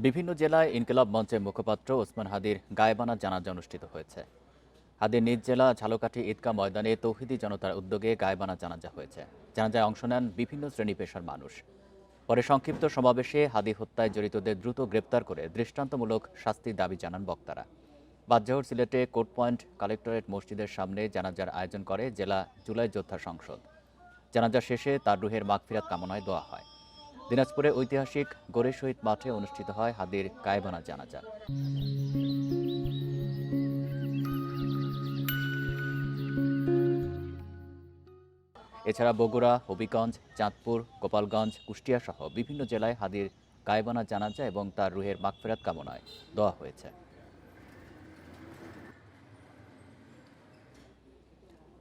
বিভিন্ন জেলায় ইনকিলাব মঞ্চের মুখপাত্র ওসমান হাদির গায়েবানা জানাজা অনুষ্ঠিত হয়েছে। হাদির নিজ জেলা ঝালকাঠি ঈদগাহ ময়দানে তৌহিদি জনতার উদ্যোগে গায়েবানা জানাজা হয়েছে। জানাজায় অংশ নেন বিভিন্ন শ্রেণী পেশার মানুষ। পরে সংক্ষিপ্ত সমাবেশে হাদি হত্যায় জড়িতদের দ্রুত গ্রেপ্তার করে দৃষ্টান্তমূলক শাস্তির দাবি জানান বক্তারা। বাদজোহর সিলেটে কোর্ট পয়েন্ট কালেক্টরেট মসজিদের সামনে জানাজার আয়োজন করে জেলা জুলাই যোদ্ধা সংসদ। জানাজা শেষে তার রুহের মাগফিরাত কামনায় দোয়া হয়। দিনাজপুরে ঐতিহাসিক গোরে শহীদ মাঠে অনুষ্ঠিত হয় হাদির গায়েবানা জানাজা। এছাড়া বগুড়া, হবিগঞ্জ, চাঁদপুর, গোপালগঞ্জ, কুষ্টিয়া সহ বিভিন্ন জেলায় হাদির গায়েবানা জানাজা এবং তার রুহের মাগফিরাত কামনায় দোয়া হয়েছে।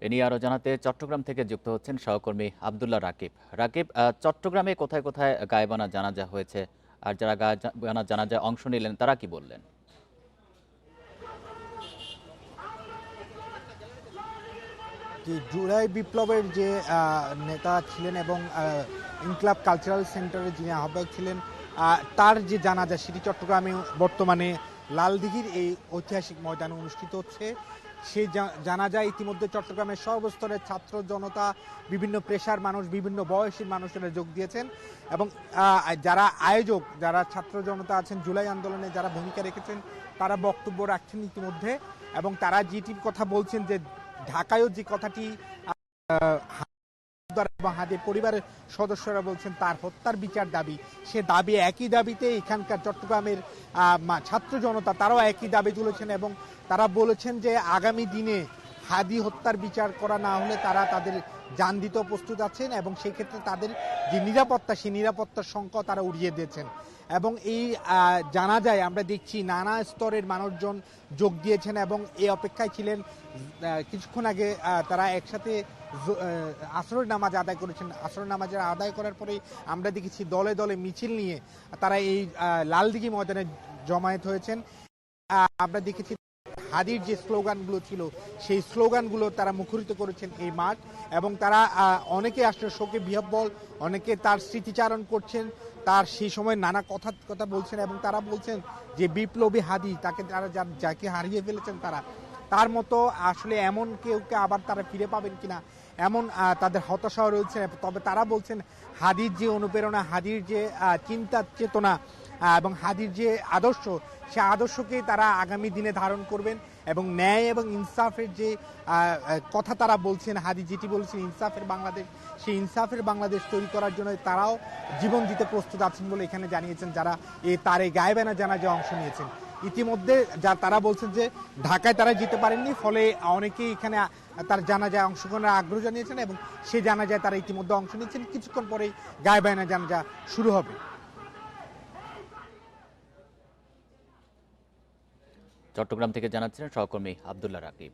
এ নিয়ে আরও জানাতে চট্টগ্রাম থেকে যুক্ত হচ্ছেন সহকর্মী আবদুল্লাহ রাকিব। রাকিব, চট্টগ্রামে কোথায় কোথায় গায়েবানা জানাজা হয়েছে, আর যারা গায়েবানা জানাজায় অংশ নিলেন তারা কি বললেন? জুলাই বিপ্লবের যে নেতা ছিলেন এবং ইনকিলাব কালচারাল সেন্টারের যিনি আহ্বায়ক ছিলেন, তার যে জানাজা সেটি চট্টগ্রামে বর্তমানে লালদিঘির এই ঐতিহাসিক ময়দানে অনুষ্ঠিত হচ্ছে। সেই জানাজায় ইতিমধ্যে চট্টগ্রামের সর্বস্তরের ছাত্র জনতা, বিভিন্ন পেশার মানুষ, বিভিন্ন বয়সী মানুষেরা যোগ দিয়েছেন এবং যারা আয়োজক, যারা ছাত্র জনতা আছেন, জুলাই আন্দোলনে যারা ভূমিকা রেখেছেন, তারা বক্তব্য রাখছেন ইতিমধ্যে এবং তারা যেটির কথা বলছেন যে ঢাকায়ও যে কথাটি এবং হাদির পরিবারের সদস্যরা বলছেন তার হত্যার বিচার দাবি, সে দাবি একই দাবিতে এখানকার চট্টগ্রামের ছাত্র জনতা তারাও একই দাবি তুলেছেন এবং তারা বলেছেন যে আগামী দিনে হাদি হত্যার বিচার করা না হলে তারা তাদের জান দিতেও প্রস্তুত আছেন এবং সেই ক্ষেত্রে তাদের যে নিরাপত্তা, সেই নিরাপত্তার সংখ্যা তারা উড়িয়ে দিয়েছেন। এবং এই জানাজায় আমরা দেখছি নানা স্তরের মানুষজন যোগ দিয়েছেন এবং এই অপেক্ষায় ছিলেন। কিছুক্ষণ আগে তারা একসাথে আসরের নামাজ আদায় করেছেন। আসরের নামাজের আদায় করার পরেই আমরা দেখেছি দলে দলে মিছিল নিয়ে তারা এই লালদিঘি ময়দানে জমায়েত হয়েছেন। আমরা দেখেছি হাদির যে স্লোগানগুলো ছিল সেই স্লোগানগুলো তারা মুখরিত করেছেন এই মাঠ এবং তারা অনেকে আসলে শোকে বিহ্বল, অনেকে তার স্মৃতিচারণ করছেন, তার সেই সময় নানা কথা বলছেন এবং তারা বলছেন যে বিপ্লবী হাদি, তাকে তারা যাকে হারিয়ে ফেলেছেন তার মতো আসলে এমন কেউকে আবার তারা ফিরে পাবেন কিনা এমন তাদের হতাশাও রয়েছে। তবে তারা বলছেন হাদির যে অনুপ্রেরণা, হাদির যে চিন্তা চেতনা এবং হাদির যে আদর্শ, সে আদর্শকেই তারা আগামী দিনে ধারণ করবেন এবং ন্যায় এবং ইনসাফের যে কথা তারা বলছেন, হাদি যেটি বলছেন ইনসাফের বাংলাদেশ, সেই ইনসাফের বাংলাদেশ তৈরি করার জন্য তারাও জীবন দিতে প্রস্তুত আছেন বলে এখানে জানিয়েছেন যারা তার এই গায়েবানা জানাজায় অংশ নিয়েছেন। ইতিমধ্যে তারা বলছেন যে ঢাকায় তারা যেতে পারেননি, ফলে অনেকেই এখানে তার জানাজায় অংশগ্রহণের আগ্রহ জানিয়েছেন এবং সেই জানাজায় তারা ইতিমধ্যে অংশ নিয়েছেন। কিছুক্ষণ পরেই গায়েবানা জানাজা শুরু হবে। চট্টগ্রাম থেকে জানাচ্ছিলেন সহকর্মী আবদুল্লাহ রাকিব।